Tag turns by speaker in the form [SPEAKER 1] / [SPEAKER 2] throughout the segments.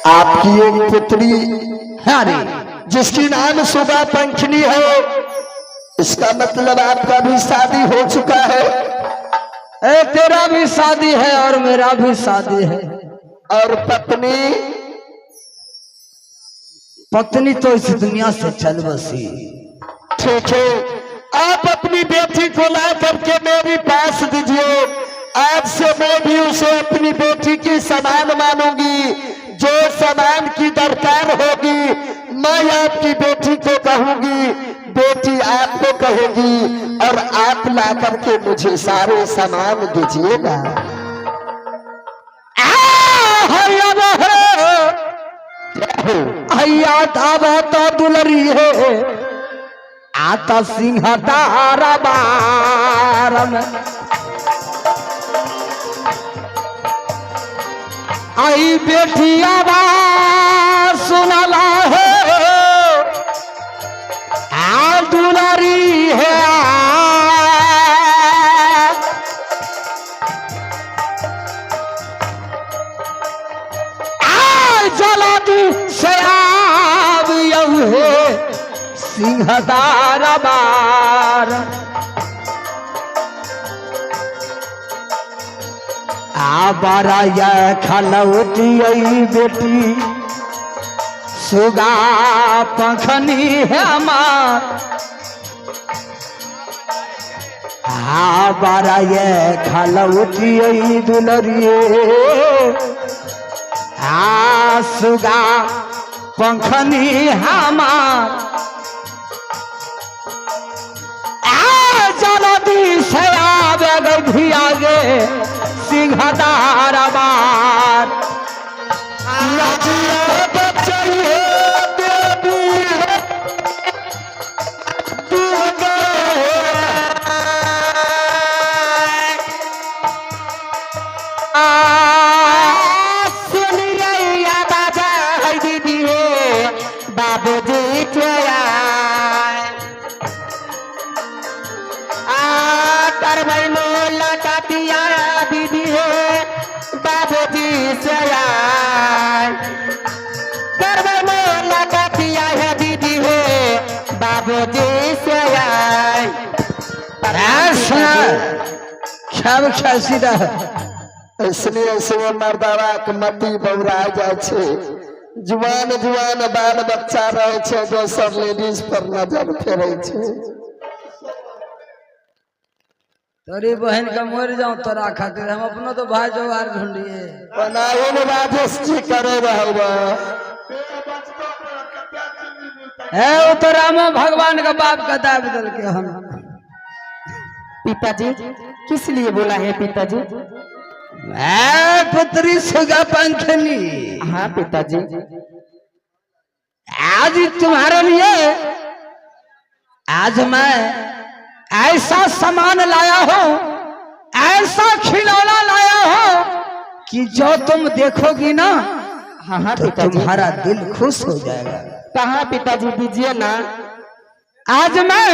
[SPEAKER 1] आपकी एक पुत्री है जिसकी नाम सुगा पंखनी है, इसका मतलब आपका भी शादी हो चुका है।
[SPEAKER 2] तेरा भी शादी है और मेरा भी शादी है।
[SPEAKER 1] और पत्नी?
[SPEAKER 2] पत्नी तो इस दुनिया से चल बसी।
[SPEAKER 1] ठीक है, आप अपनी बेटी को ला करके मेरे पास दीजिए। आज से मैं भी उसे अपनी बेटी की समान मानूंगी। जो सामान की दरकार होगी मैं आपकी बेटी को कहूंगी, बेटी आपको कहेगी, और आप ला करके मुझे सारे सामान दीजिएगा।
[SPEAKER 2] आता तो दुलरी है, आता सिंह तारा बार में आई बेटी आवाज सुनला है, आ दुलारी है। जला दी से सिंहदार बार आबारा खलौती बेटी सुगा पंखनी है हमार। आबारा खलौती दुलरिए सुगा पंखनी हमार। जल्दी से आगे आगे सिंहदार बार
[SPEAKER 1] इसलिए इसलिए मर्दावा के मती बौरा जाए। जुआन जुआन बाल बच्चा रहे दोसर लेडीज पर नजर फेरे।
[SPEAKER 2] तोरी बहन का मर जाऊं तोरा खातिर, हम अपनो तो भाई जोगार ढूंढिए।
[SPEAKER 1] राजेश जी करे
[SPEAKER 2] है वो तो रामा भगवान का बाप का दाब दल के हम।
[SPEAKER 3] पिताजी किस लिए बोला है पिताजी?
[SPEAKER 2] पुत्री सुगा पंखनी।
[SPEAKER 3] हाँ पिताजी,
[SPEAKER 2] आज तुम्हारे लिए आज मैं ऐसा सामान लाया हूं, ऐसा खिलौना लाया हूं कि जो तुम देखोगी ना,
[SPEAKER 3] हाँ
[SPEAKER 2] तो तुम्हारा दिल खुश हो जाएगा।
[SPEAKER 3] कहाँ पिताजी दीजिए ना।
[SPEAKER 2] आज मैं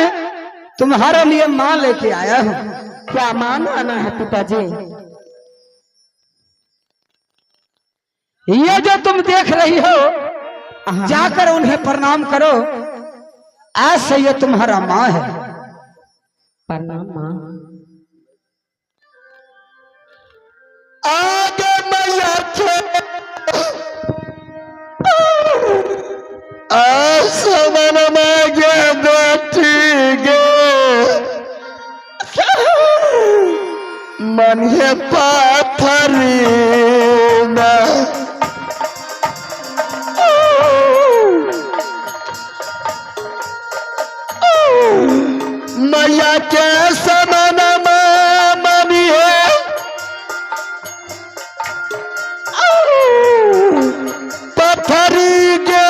[SPEAKER 2] तुम्हारे लिए मां लेके आया हूं।
[SPEAKER 3] क्या मान आना है पिताजी?
[SPEAKER 2] ये जो तुम देख रही हो, जाकर उन्हें प्रणाम करो। ऐसे ये तुम्हारा माँ है।
[SPEAKER 3] प्रणाम माँ।
[SPEAKER 1] आगे मैया मन है पाथरी मैया के समान मनी है पथरी के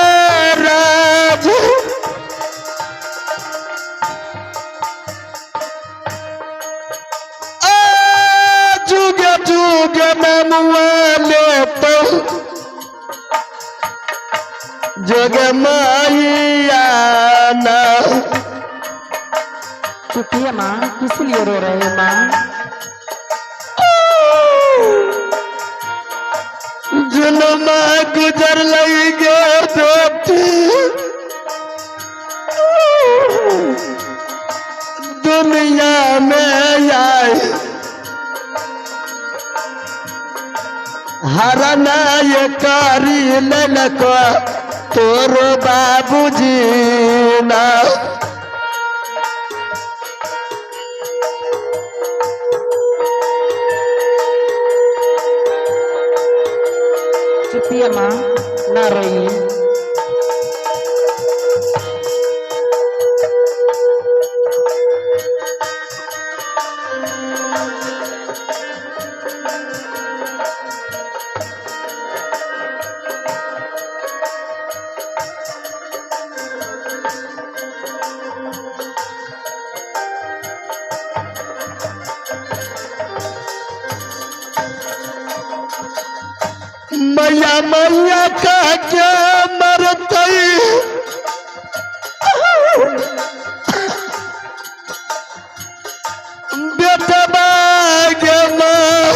[SPEAKER 1] राज जुगे जुगे ममुआले तो जग माइया ना।
[SPEAKER 3] चुपिए माँ, किस लिए रो रहे हैं माँ?
[SPEAKER 1] जुल्म गुजरला गाना ये कारी ललको तोरो बाबूजी ना
[SPEAKER 3] चुपिए माँ ना रोइए।
[SPEAKER 1] मैया मैया का क्या मरतई बेटा बागे माँ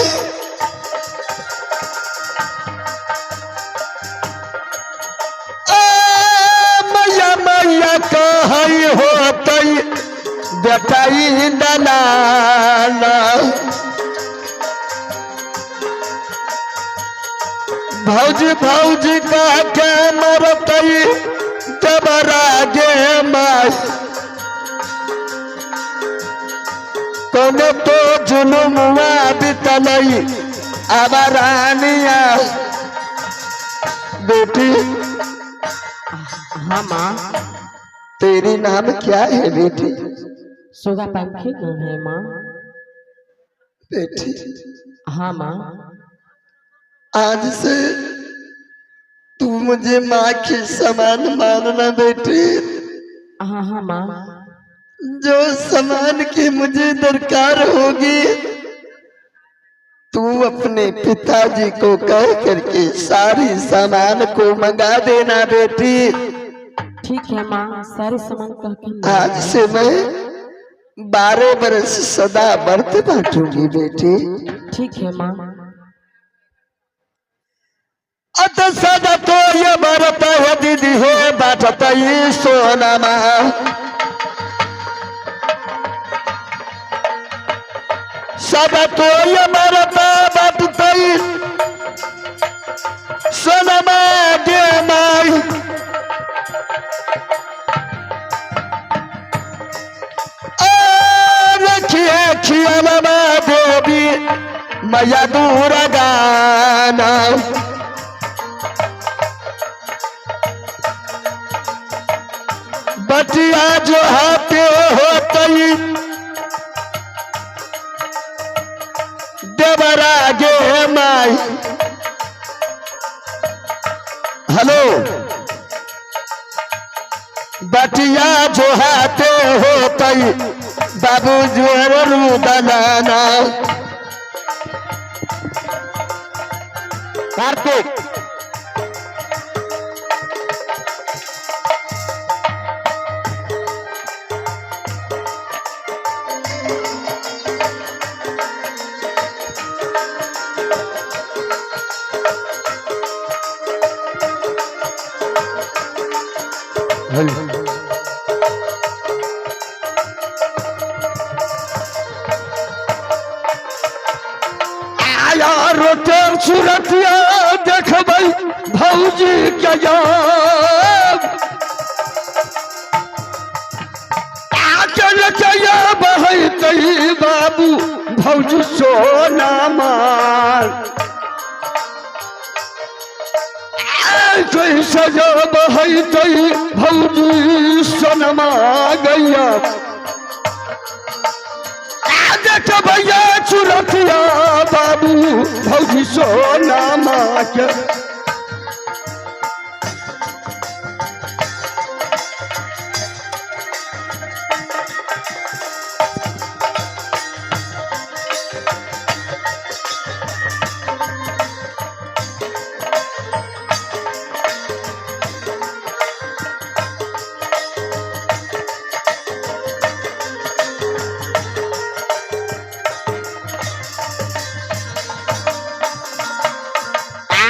[SPEAKER 1] मैया मैया कही होतई बेटाई दलाना भौजी भौजी का के मरतई जबरा गे माई तोने तो जुलुमुआ बितलई अबरानिया बेटी।
[SPEAKER 3] हाँ माँ।
[SPEAKER 1] तेरी नाम क्या है बेटी?
[SPEAKER 3] सुगा पंखी नाम है माँ।
[SPEAKER 1] बेटी
[SPEAKER 3] हाँ माँ।
[SPEAKER 1] आज से तू मुझे माँ के समान मानना बेटी।
[SPEAKER 3] हाँ हाँ माँ।
[SPEAKER 1] जो सामान की मुझे दरकार होगी तू अपने पिताजी को कह करके सारी सामान को मंगा देना बेटी।
[SPEAKER 3] ठीक है माँ, सारे सामान कह के
[SPEAKER 1] आज से मैं 12 बरस सदा व्रत बांटूंगी बेटी।
[SPEAKER 3] ठीक है माँ।
[SPEAKER 1] अत सदा तो ये व्रत है दीदी है बाटत ये सोना माँ। सदा तो ये व्रत बाटत सोना माँ गे माई। रखिए खिया देवी मैया दूर गाना। बटिया जो हाथे होतई देवरा गे माई। हेलो बटिया जो हाथे होतई बाबू जोर दलाना। कार्तिक आया रोटे सूरतिया देखबई भौजी के आके बहतई बाबू भौजी सोना मार। सजा बहतई भौजी सोनमा गैया देख भैया चुरतिया बाबू भौजी सोना माँ के।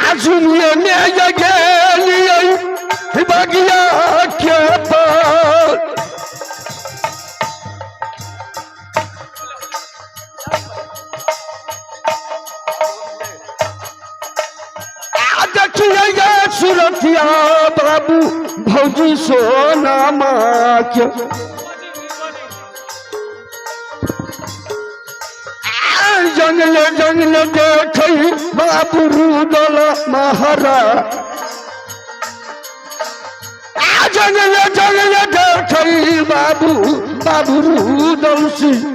[SPEAKER 1] आज देखिएगा सुरतिया बाबू भौजी सोना माँ के जंगले जंगले देखे बाबू रुदल महाराज जंगले जंगले देखे बाबू बाबू रुदल सिंह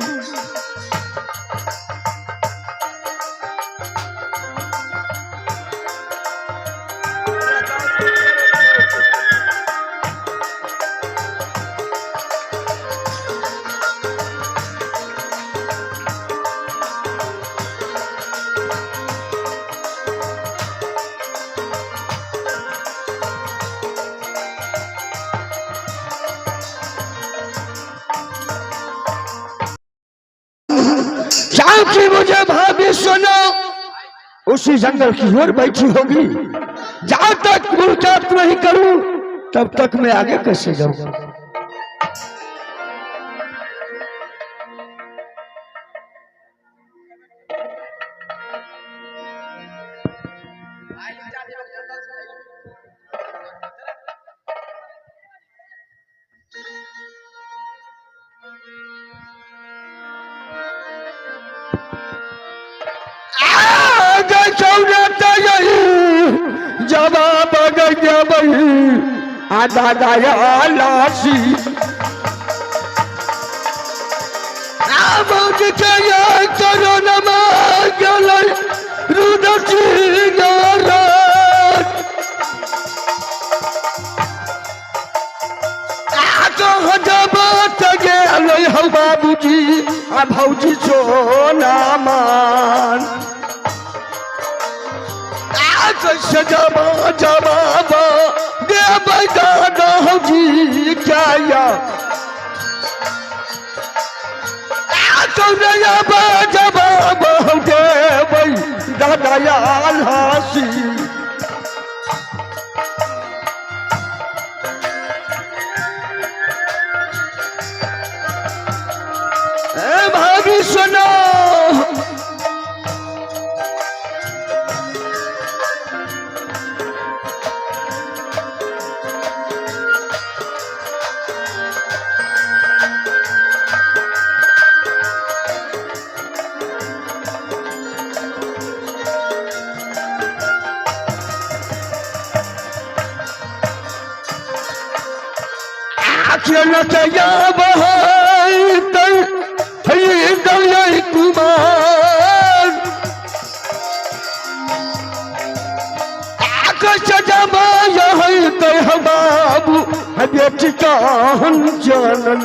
[SPEAKER 1] क्योंकि मुझे भाभी सुनो उसी जंगल की ओर बैठी होगी जहां तक मुलाकात नहीं करूं तब तक मैं आगे कैसे जाऊं। जवाब आधा दया लाशी करो नमागल रुदसी बाबूजी आ भौजी सोना मान जबा जवाब दे दादा जी क्या जवाब दे दादा हासी भाभी सुनो कुमार बाबू बेटी का जनन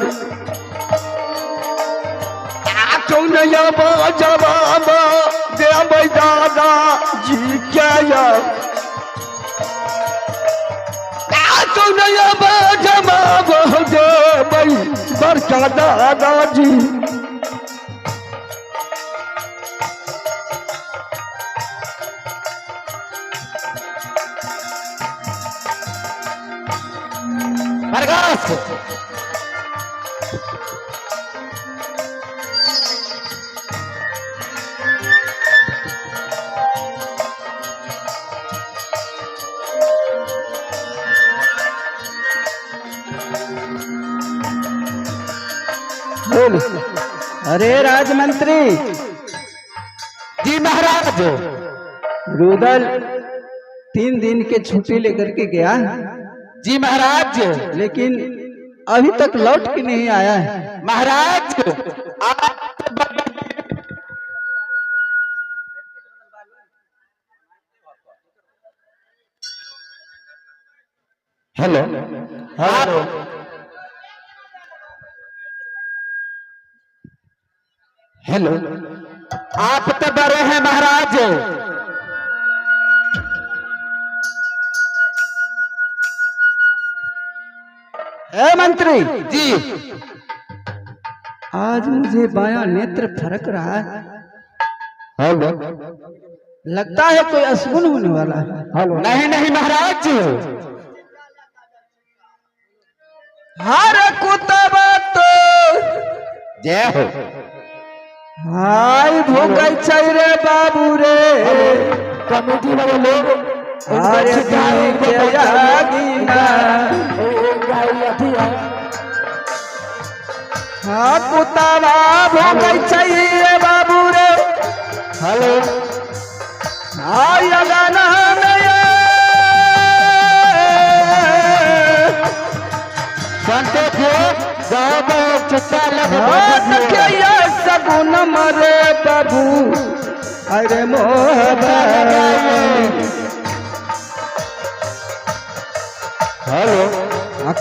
[SPEAKER 1] जवाब दे दादा जी क्या जवाब दे बड़का दादाजी
[SPEAKER 2] अरे राजमंत्री
[SPEAKER 1] जी महाराज
[SPEAKER 2] रुदल 3 दिन के छुट्टी लेकर के गया
[SPEAKER 1] जी महाराज
[SPEAKER 2] लेकिन अभी तक लौट के नहीं आया है
[SPEAKER 1] महाराज हेलो हेलो हेलो आप तो बड़े हैं महाराज
[SPEAKER 2] मंत्री
[SPEAKER 1] जी
[SPEAKER 2] आज मुझे बायां नेत्र फरक रहा है
[SPEAKER 1] हेलो
[SPEAKER 2] लगता है कोई अशुभ होने वाला है
[SPEAKER 1] हेलो नहीं नहीं महाराज
[SPEAKER 2] हर कुतबा तो
[SPEAKER 1] जय हो
[SPEAKER 2] हाय भोगई रे बाबू रे
[SPEAKER 1] कमेटी वाले लोग
[SPEAKER 2] अरे गाय के आगीना हाँ कुतावा भोगै चाहिए बाबू रे
[SPEAKER 1] हेलो
[SPEAKER 2] आय गाना
[SPEAKER 1] जानते थे गाँव चुट्टा
[SPEAKER 2] लगे सगुन मरे बाबू अरे मोहबा
[SPEAKER 1] हेलो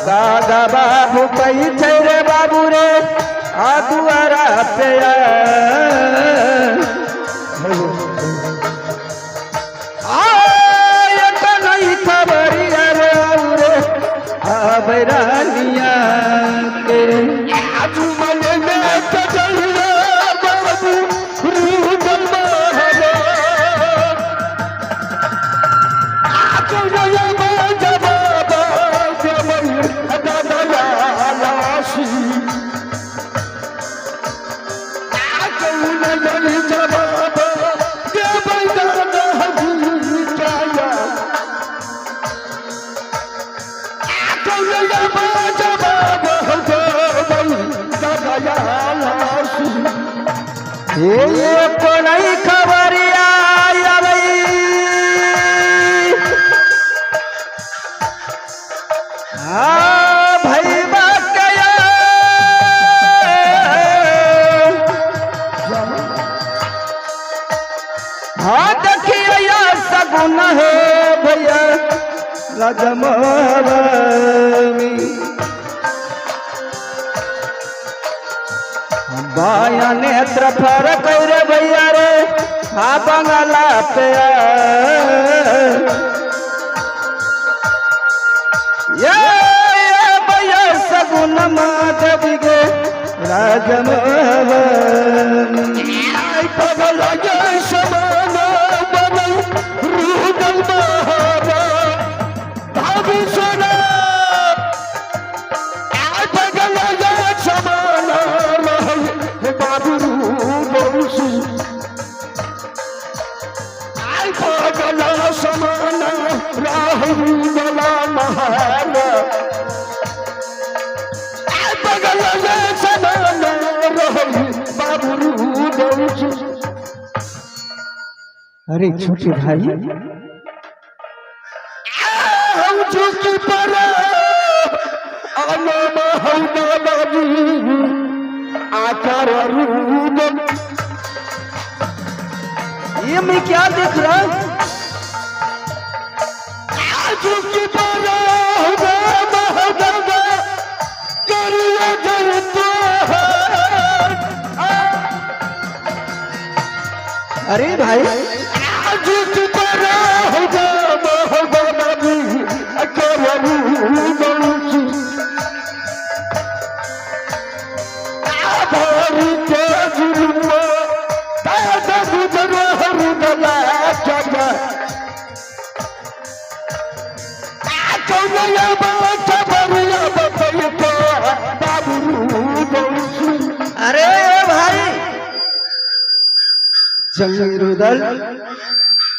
[SPEAKER 2] कागा बाबू कही थे रे बाबू रे आ दुआरा पे नहीं खबरिया रे रे अब रानिया के
[SPEAKER 1] आजू मन में कजलिया बाबू रूदल बहरे आजू नया जवाब लाशी आजू नया जवाब
[SPEAKER 2] ये को नहीं खबरिया भाई बात हाँ देखिए यार सगुन है भैया राजमी बाया नेत्र फरक रे भैया रे हा बंगला पे ये भैया सगुन माधव गे राजमी
[SPEAKER 1] समाना बदल रूदल बहारा भाभी सोना समाना बाबू रूसी गला समाना राहु गला महारा गला समाना बाबू रूसी
[SPEAKER 2] अरे छोटे भाई
[SPEAKER 1] हम झुकी पड़ा अनामा हौदा बाबू आकार रूदल
[SPEAKER 2] ये मैं क्या देख रहा हूँ
[SPEAKER 1] झुकी पड़ा अनामा हौदा करिया जलता
[SPEAKER 2] अरे भाई
[SPEAKER 1] झुकी पड़ा अनामा हौदा बाबू आकार रूदल
[SPEAKER 2] अरे भाई जंगली रुदल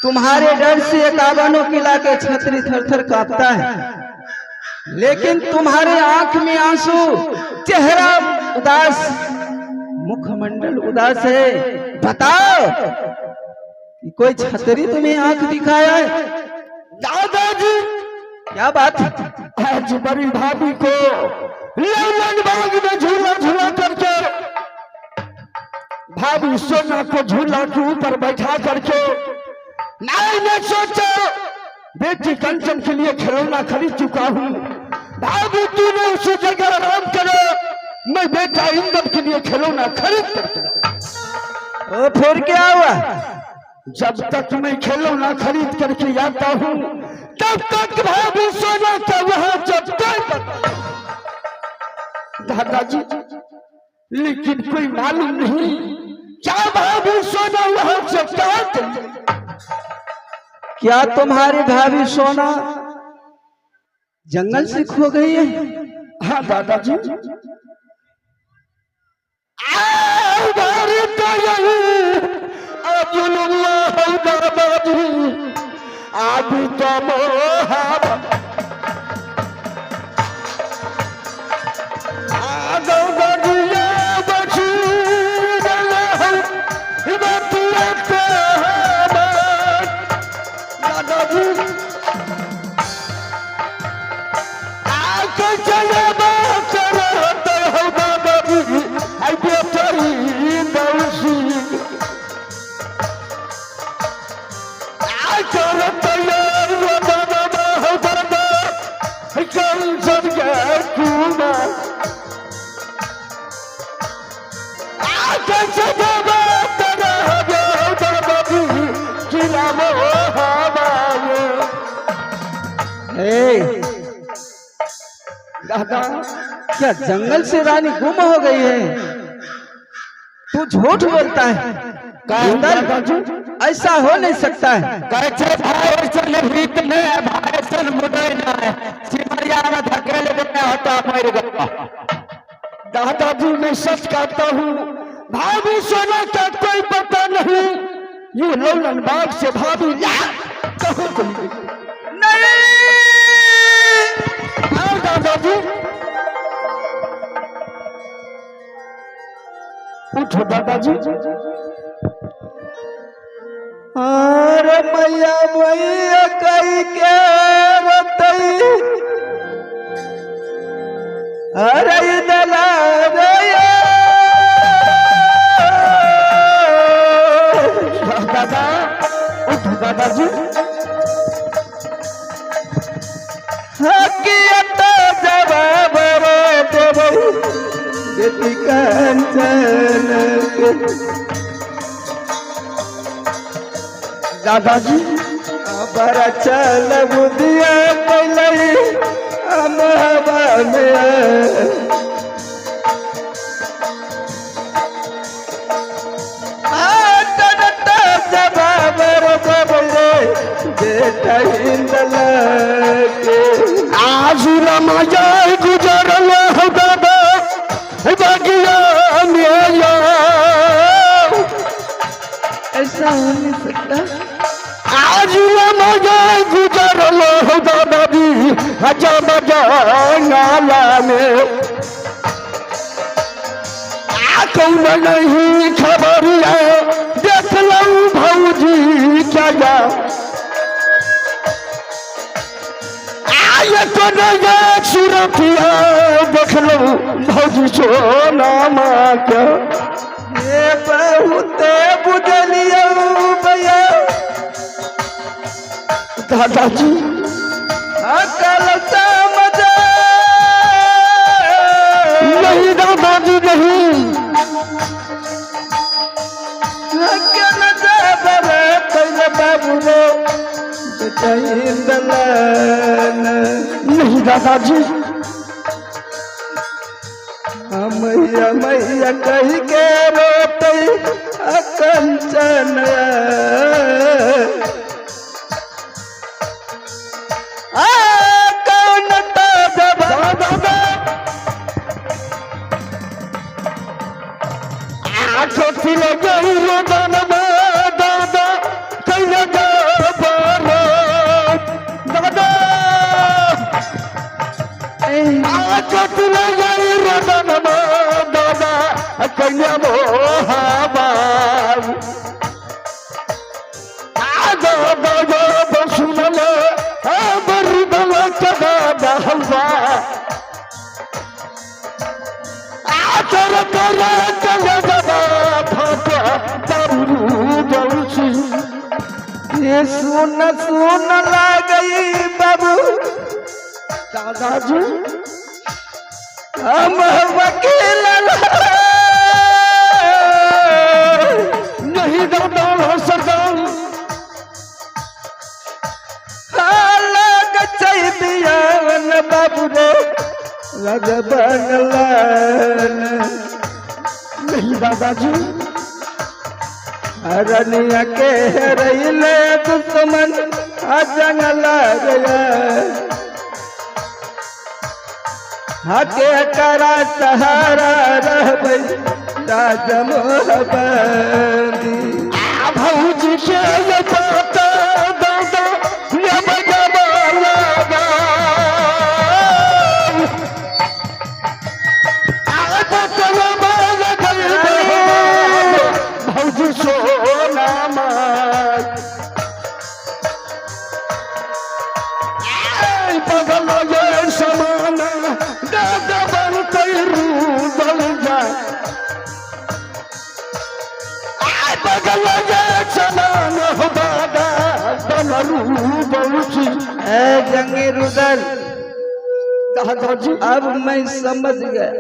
[SPEAKER 2] तुम्हारे डर से एकावनों किला के छतरी थर-थर कांपता है, लेकिन तुम्हारे आंख में आंसू, चेहरा उदास, मुखमंडल उदास है। बताओ कि कोई छतरी तुम्हें आंख दिखाया है?
[SPEAKER 1] दादाजी
[SPEAKER 2] क्या बात है?
[SPEAKER 1] आज बड़ी भाभी को ललन बाग में झूला झूला करके भाभी सोना को झूला के ऊपर बैठा करके मैंने सोचा बेटी कंचन के लिए खिलौना खरीद चुका हूँ, भाभी तूने उसी जगह आराम करो, मैं बेटा इंदर के लिए खिलौना खरीद करके
[SPEAKER 2] ओ फिर क्या हुआ?
[SPEAKER 1] जब तक मैं खिलौना खरीद करके आता हूँ तब तक भाभी सोना का वहां जब दादाजी, लेकिन कोई मालूम नहीं क्या भाभी सोना वहां से
[SPEAKER 2] क्या तुम्हारी भाभी सोना जंगल से खो गई है?
[SPEAKER 1] हाँ दादाजी, आदि तो मोहा आदो बगिया बची रहा बतिया दादाजी आके चले बात रहते हो दादाजी आई बेटरी दौसी
[SPEAKER 2] दादा क्या जंगल से रानी गुम हो गई है? तू झूठ बोलता है। ऐसा हो नहीं सकता है।
[SPEAKER 1] कैसे भाई चल रीत ने भाई सन मुदे ना है सिमरिया में धकेल देना होता मर गया। दादाजी मैं सच कहता हूँ भाभी सोना का कोई पता नहीं। ये लौलन बाग से भाभी कहाँ चली गई?
[SPEAKER 2] नहीं
[SPEAKER 1] हाँ दादाजी उठो दादाजी।
[SPEAKER 2] अरे मैया मैया कई के रतई अरे दला
[SPEAKER 1] दादा उठो दादाजी।
[SPEAKER 2] हकीकत जवाब रे देवई बेटी कंचन के
[SPEAKER 1] दादाजी
[SPEAKER 2] बड़ा चल बुदिया पहले हम हवा में जवाब रे बेटा इंदल के
[SPEAKER 1] आज रमाया गुजरल हो दादा बगिया मेरा
[SPEAKER 2] ऐसा हो नहीं सकता।
[SPEAKER 1] आज रमाया गुजरल हो दादाजी हजा बजा नाला में कौन नहीं खबर है देख लूं भौजी क्या जा आये तो नया सुरतिया देख लूं भौजी सोना माँ क्या
[SPEAKER 2] ये बहुत बुझलियो भैया
[SPEAKER 1] दादाजी
[SPEAKER 2] अकल समझ
[SPEAKER 1] नहीं दादाजी नहीं
[SPEAKER 2] अकल जबर कल बाबू बेटा इंदल
[SPEAKER 1] नहीं दादाजी
[SPEAKER 2] मैया मैया कही के रोते कंचन कौन दादा
[SPEAKER 1] छोटी लगी रोदन में दादा कहीं दादा छोटी लगी रोदन में दादा कन्या मोहबा सुनल बरुदल दादा हलवा
[SPEAKER 2] ये सुन सुन ला गई बाबू
[SPEAKER 1] दादाजी
[SPEAKER 2] हम वकील
[SPEAKER 1] नहीं दादा हो सका
[SPEAKER 2] अलग चाहिए बाबू रे लग बनलन
[SPEAKER 1] नहीं दादाजी
[SPEAKER 2] रनिया के रहीले दुश्मन जंगल गया हके करा सहारा रहबै राजम बंदी
[SPEAKER 1] भौजी के दादा दादा बगल ये समान दादा बनते रूदल जाए आय बगल ये समान हो दादा बन रूदल सी
[SPEAKER 2] ए जंगी रुदल
[SPEAKER 1] दादाजी
[SPEAKER 2] अब मैं समझ गया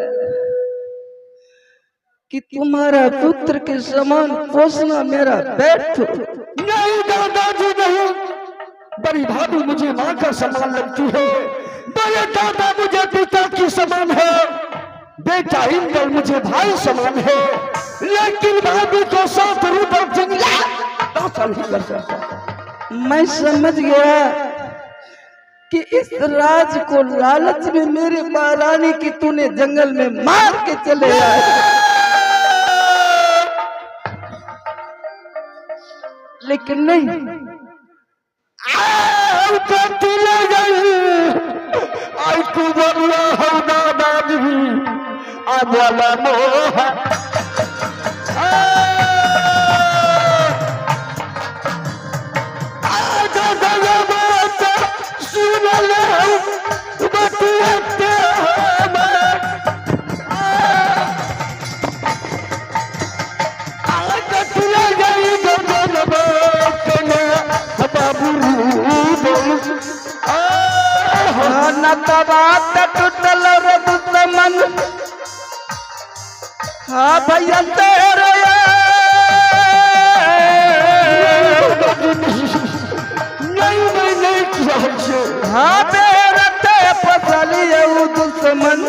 [SPEAKER 2] कि तुम्हारा पुत्र के समान पोसना मेरा पेट।
[SPEAKER 1] नहीं दादाजी नहीं, बड़ी भाभी मुझे माँ का समान लगती है, बड़े दादा मुझे पिता की समान है, बेटा इंद्र मुझे भाई समान है, लेकिन भाभी को साथ रूपक जंगला नहीं कर सकता।
[SPEAKER 2] मैं समझ गया कि इस राज को लालच में मेरे महारानी की तूने जंगल में मार के चले आए, लेकिन नहीं
[SPEAKER 1] आई तू बोलिया हो दादाजी अब वाला मोह सुन ले बतियाते
[SPEAKER 2] टूटल रे दुश्मन हाँ भैया तेरे हाँ मेरा ते फसली दुश्मन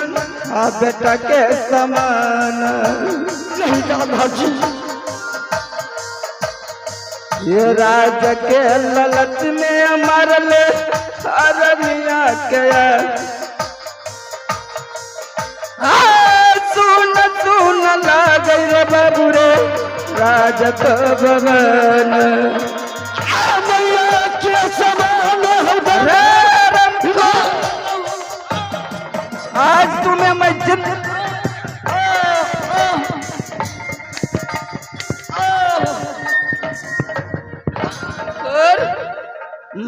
[SPEAKER 2] हाँ बेटा के समान
[SPEAKER 1] नहीं दादाजी
[SPEAKER 2] ये राज के ललच में मरले अरनिया के सुन सुन लागे रे बाबू रे राज तो भवन
[SPEAKER 1] के समान
[SPEAKER 2] आज तुम्हें मैं जिंद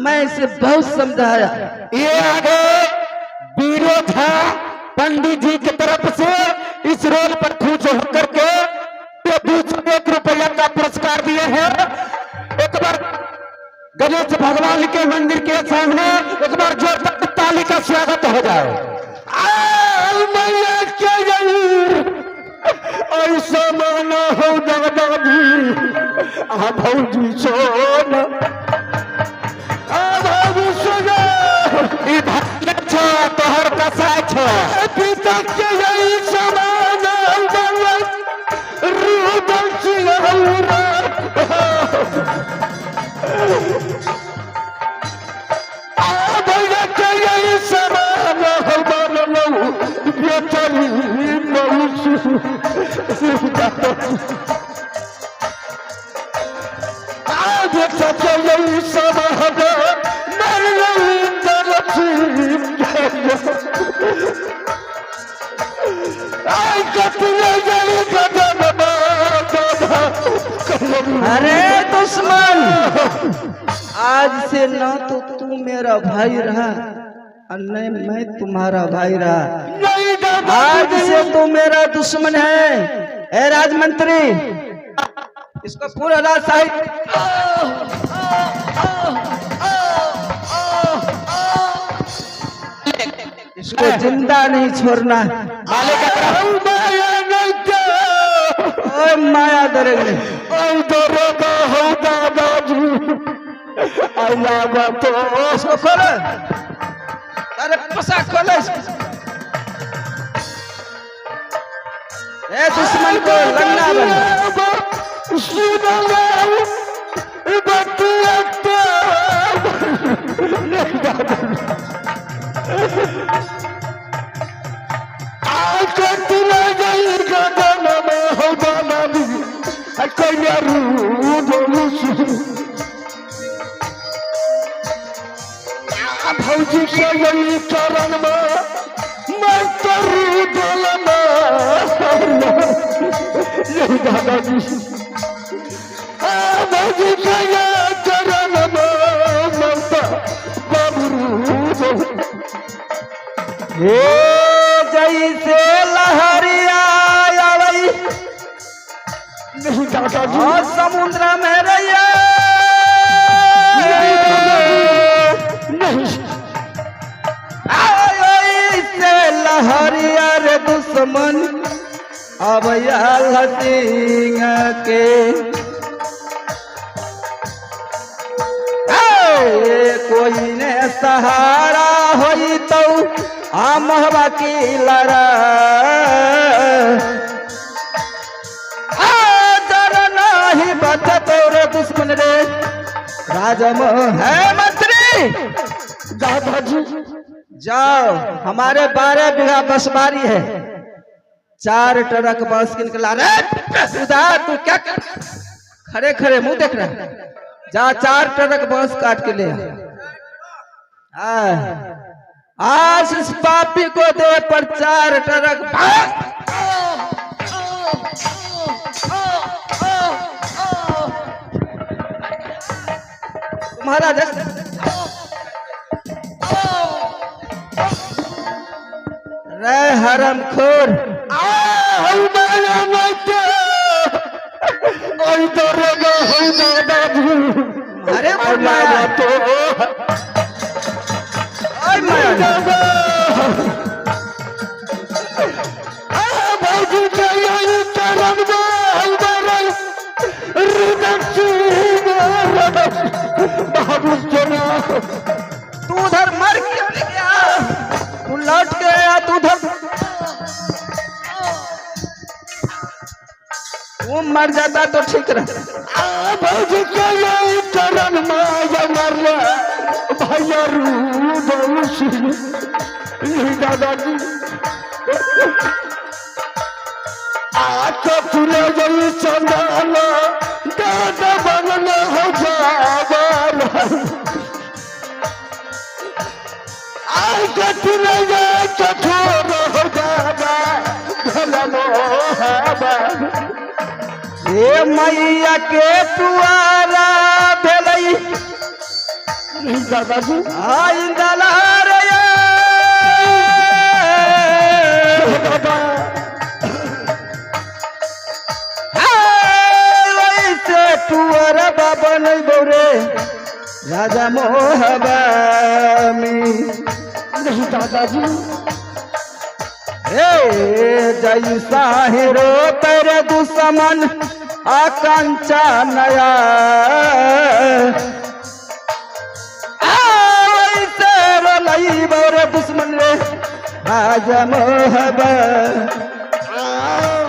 [SPEAKER 2] मैं इसे बहुत समझाया।
[SPEAKER 1] ये आगे विरोध है पंडित जी की तरफ से इस रोल पर खुश होकर के ₹1 का पुरस्कार दिए हैं। एक बार गणेश भगवान के मंदिर के सामने एक बार जोरदार ताली का स्वागत हो जाए। ऐसा माना हो दादाजी भौजी सोना तोहर कसाय छो पिता के यही समान रूदल सिंहरा भैया के यही समान हो बनलू बेचरी बेटा के यही समान
[SPEAKER 2] अरे दुश्मन आज से ना तो तू मेरा भाई रहा और नहीं मैं तुम्हारा भाई रहा। आज से तू मेरा दुश्मन है। ए राजमंत्री इसको पूरा राज साहिब इसको जिंदा नहीं छोड़ना। माया दरेंगे इसको खोलो, अरे पसा खोलो ए दुश्मन को लंगड़ा बना
[SPEAKER 1] भौजी के यही चरण में मैं करूँ दलना यही दादाजी भौजी के यही चरण में मैं बाबू
[SPEAKER 2] हे जैसे लहरिया आवई
[SPEAKER 1] नहीं दादाजी
[SPEAKER 2] और समुद्र में रहिया
[SPEAKER 1] नहीं
[SPEAKER 2] ऐसे लहरिया रे दुश्मन अबया सिंह के कोई ने सहारा होई तो आमहबा की लड़ा नहीं बचा तो रे दुश्मन रे राजम है मंत्री।
[SPEAKER 1] दादाजी
[SPEAKER 2] जाओ हमारे 12 बीघा बसबारी है 4 ट्रक बस के निकला रे उधर तू क्या खड़े खड़े मुंह देख रहा है जा 4 ट्रक बस काट के ले आज इस पापी को दे पर 4 ट्रक बस तुम्हारा रे हरमखोर अरे माया
[SPEAKER 1] तो
[SPEAKER 2] तू उधर मर क्यों नहीं गया तू लौट के आया तू उधर तू मर जाता तो ठीक रहता
[SPEAKER 1] दादाजी आका फूले जल चंदाना दादा बनना हो जाबार आका फूले जल कठोर हो जाबा भला हवा
[SPEAKER 2] ये मैया के पुआरा भेलई
[SPEAKER 1] दादाजी
[SPEAKER 2] आई दलार वैसे टुअर बाबा नहीं बोरे राजा मोहबा
[SPEAKER 1] नहीं दादाजी
[SPEAKER 2] जैसा हीरो तेरे दुश्मन आकांक्षा नया ऐसे रलई बोरे दुश्मन रे राजा मोहबा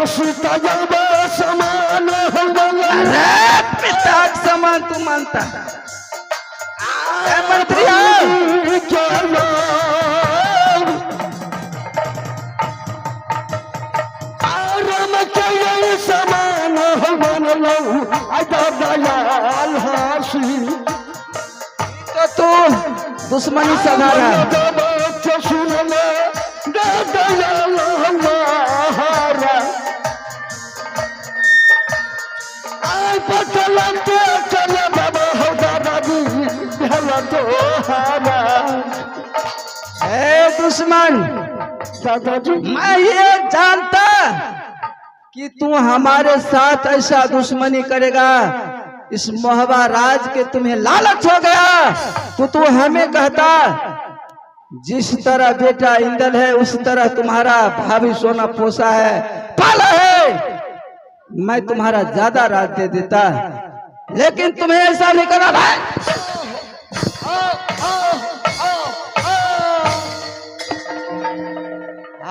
[SPEAKER 1] सीता जब समान हो
[SPEAKER 2] अरे पिता समान तू मानता मंत्री
[SPEAKER 1] समान हो मन लो दयाल हासी
[SPEAKER 2] तो तू दुश्मनी सधा रहा
[SPEAKER 1] सुन ले दयाल हमारा चलते चले बाबा हो दादाजी भला तो हमारा
[SPEAKER 2] दुश्मन
[SPEAKER 1] दादाजी
[SPEAKER 2] मैं ये जानता कि तू हमारे साथ ऐसा दुश्मनी करेगा इस मोहबा राज के तुम्हें लालच हो गया तो तू हमें कहता जिस तरह बेटा इंदल है उस तरह तुम्हारा भाभी सोना पोसा है पाला है मैं तुम्हारा ज्यादा राज दे देता लेकिन तुम्हें ऐसा नहीं करना भाई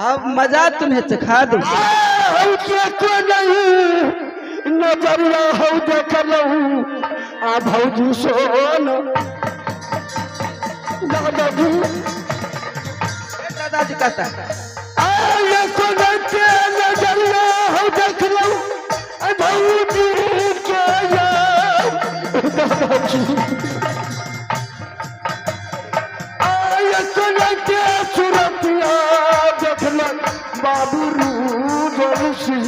[SPEAKER 2] अब मजा तुम्हें चखा दूं
[SPEAKER 1] को नहीं नजरिया हो देख लूं आ भौजी सोन दादाजी
[SPEAKER 2] दादाजी कहता है
[SPEAKER 1] आया को नजरिया हो देख लूं आ भौजी के दादाजी आया को सुरतिया देख लूं बाबू रूसी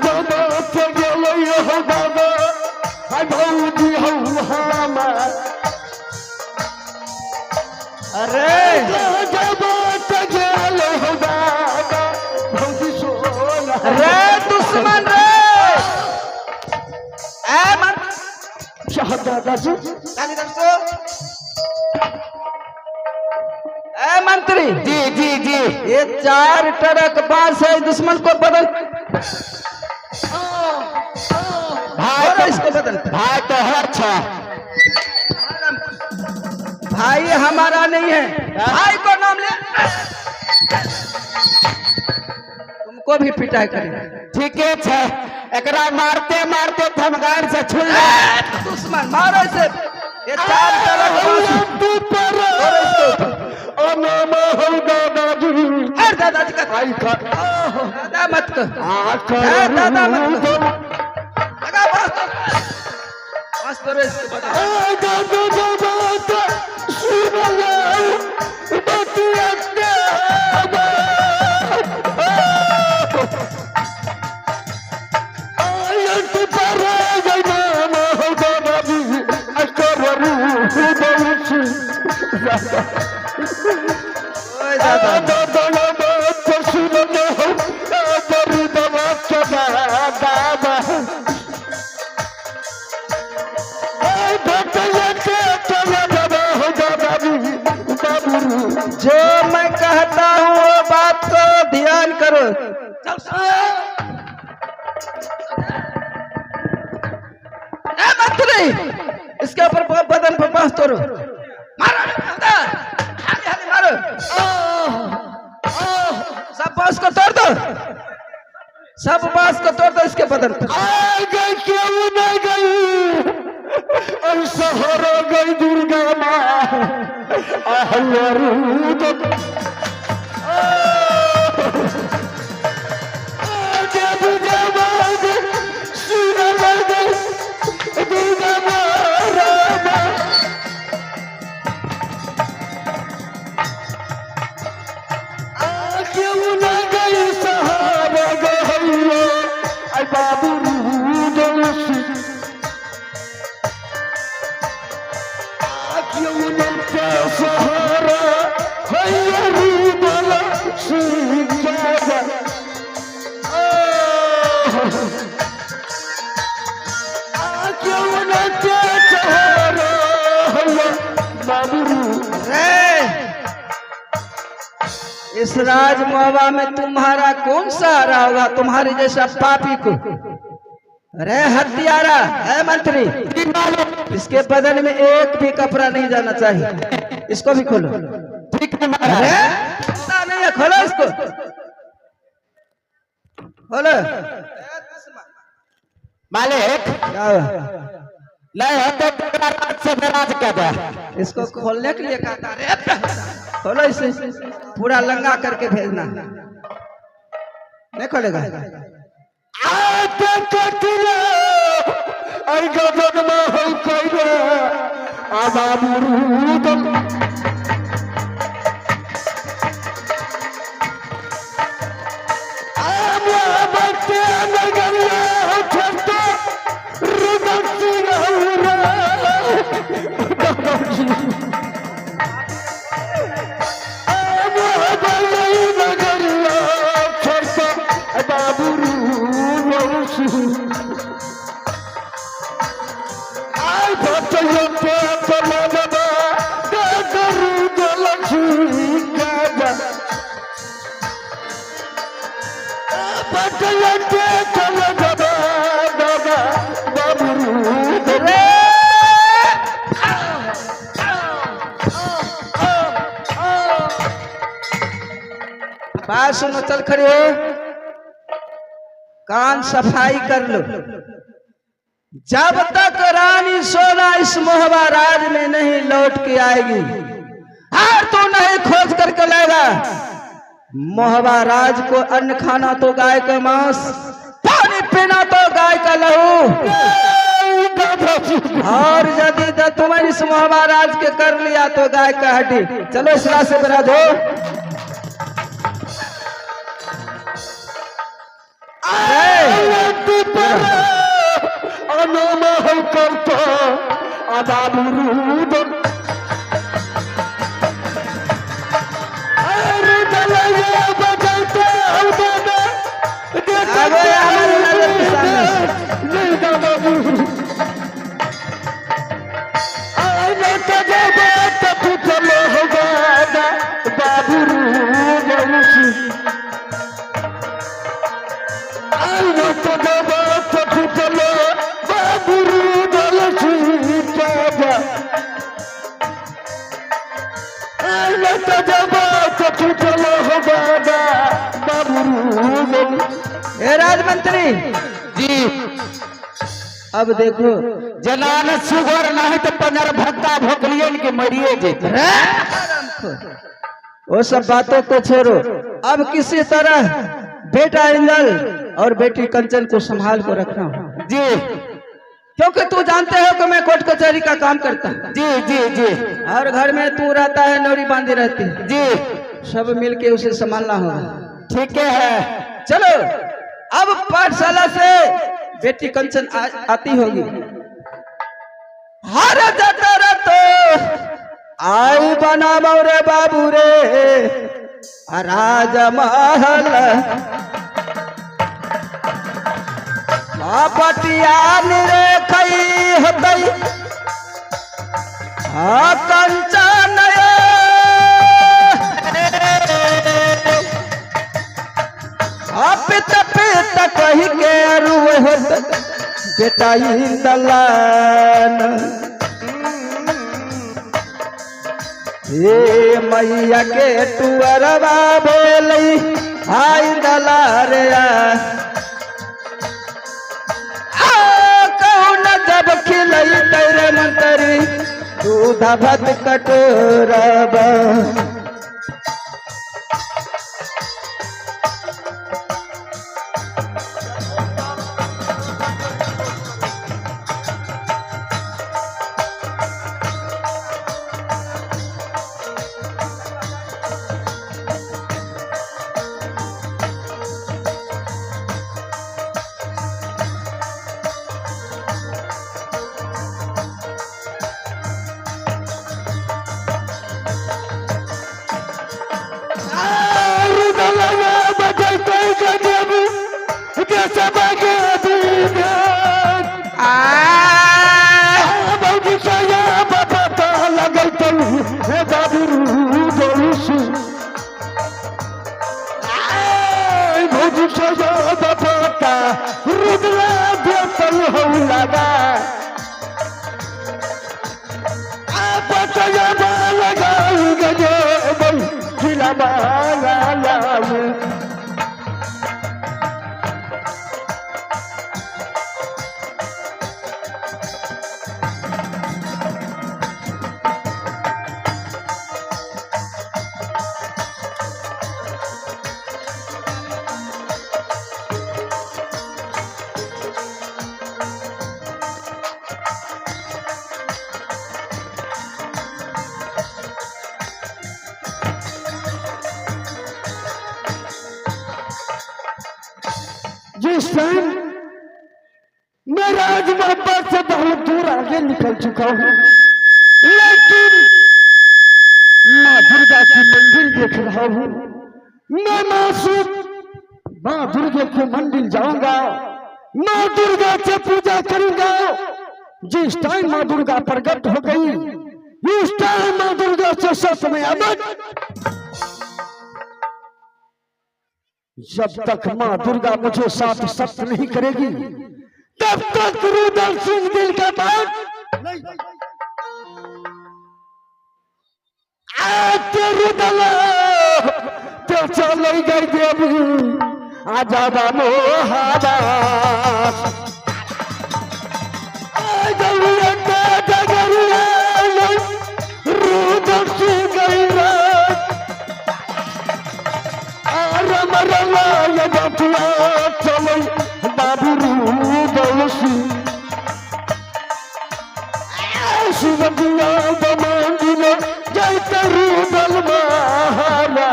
[SPEAKER 1] बाबा हो बाबा भौजी हो
[SPEAKER 2] अरे रे दुश्मन रे ए मन
[SPEAKER 1] दादाजी
[SPEAKER 2] ए मंत्री
[SPEAKER 1] जी जी जी
[SPEAKER 2] ये 4 ट्रक बांस है दुश्मन को बदल
[SPEAKER 1] भाई
[SPEAKER 2] इसको बदल
[SPEAKER 1] भाई तो है अच्छा
[SPEAKER 2] भाई हमारा नहीं है भाई को नाम ले तुमको भी पिटाई करेंगे
[SPEAKER 1] ठीके छे एकरा मारते मारते थमगार से छुल
[SPEAKER 2] दुश्मन मारो इसे ये 4 ट्रक अरे दादाजी का दादा मत कर दादा मत कर लगा बस तो इसके बदल ओए दादा जो मैं कहता हूँ वो बात को ध्यान करो मंत्री इसके ऊपर बदन पर बांस तोड़ो मारो मारो सब बांस को तोड़ दो सब बांस को तोड़ दो इसके बदन पर
[SPEAKER 1] क्यों नहीं गई और सहारा गई दुर्गा माँ
[SPEAKER 2] इस राज मोहबा में तुम्हारा कौन सा रहा होगा तुम्हारे जैसा पापी को अरे हत्यारा है मंत्री इसके बदन में एक भी कपड़ा नहीं जाना चाहिए इसको भी खोलो
[SPEAKER 1] ठीक है
[SPEAKER 2] अरे नहीं है खोलो इसको खोलो
[SPEAKER 1] मालिक
[SPEAKER 2] क्या हुआ?
[SPEAKER 1] नहीं होते तो रात से नाराज कर दे
[SPEAKER 2] इसको खोलने के लिए कहता रे खोलो इसे पूरा लंगा करके भेजना नहीं खोलेगा बात सुनो चल खड़े हो कान सफाई कर लो जब तक रानी सोना इस मोहबा राज में नहीं लौट के आएगी हार तो नहीं खोज करके लाएगा मोहबा राज को अन्न खाना तो गाय का मांस पानी पीना तो गाय का लहू और यदि तुम्हें इस मोहबा राज के कर लिया तो गाय का हड्डी चलो इस रास्ते पर आ जाओ
[SPEAKER 1] लट जबा कछु चलो हो बाबा बाबू।
[SPEAKER 2] ए राजमंत्री
[SPEAKER 1] जी
[SPEAKER 2] अब देखो
[SPEAKER 1] जनान सुगर नहीं तो पनर भत्ता भोगलियन के मरिए जेते।
[SPEAKER 2] वो सब बातों को छोड़ो, अब किसी तरह बेटा इंदल और बेटी कंचन को संभाल को रखना हो।
[SPEAKER 1] जी
[SPEAKER 2] क्योंकि तू जानते हो कि मैं कोर्ट कचहरी का काम करता हूँ।
[SPEAKER 1] जी जी जी
[SPEAKER 2] और घर में तू रहता है, नौरी बांधी रहती है।
[SPEAKER 1] जी
[SPEAKER 2] सब मिलके उसे संभालना होगा।
[SPEAKER 1] ठीक है।
[SPEAKER 2] चलो अब पाठशाला से बेटी कंचन आती होगी। हर जतर तो आई बना मोरे बाबू रे राजमहल पटिया रे कई हतई कंचन पित पित कही के रुए होत बेटा दलान। ये मैया के टुअरवा बोलई आई दलारे कौन जब खिलई तेरे मंतरी दूध भत कटोरबा।
[SPEAKER 1] जिस टाइम मैं राज मोहब्बत से बहुत दूर आगे निकल चुका हूँ, लेकिन माँ दुर्गा की मंदिर देख रहा हूँ। मैं मासूम माँ दुर्गा के मंदिर जाऊंगा, माँ दुर्गा से पूजा करूंगा। जिस टाइम माँ दुर्गा प्रकट हो गई, उस टाइम माँ दुर्गा से सत में अमर। जब तक माँ दुर्गा मुझे साथ सत्य नहीं करेगी, तब तक रुदल सिंह दिल का बात रुदल तो चल गई देवी आजादा मोहाबा रुदल सिंह गई चलो बाबू रुदल सिंह शिवदिया बमांगिल जैसे रुदल महारा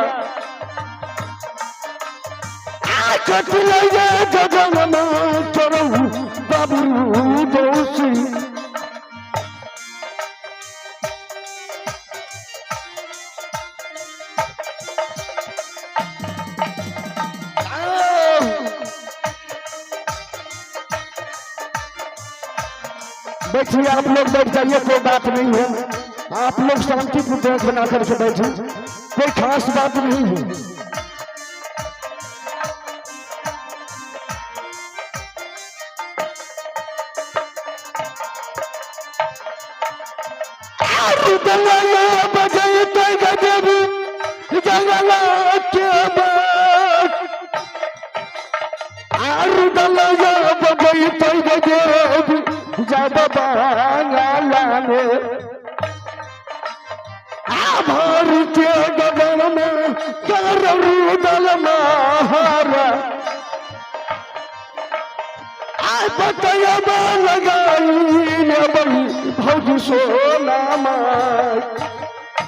[SPEAKER 1] कटले गगन में चलो बाबू रुदल सिंह। बैठिए, आप लोग बैठ जाइए, कोई बात नहीं है। आप लोग शांतिपूर्वक बना करके बैठिए, कोई खास बात नहीं है। बजाई तो गजब आरुदल बगई तैगे जब बांगला में भारतीय गगन में करुदल महारा बतया लगाई भौज सोना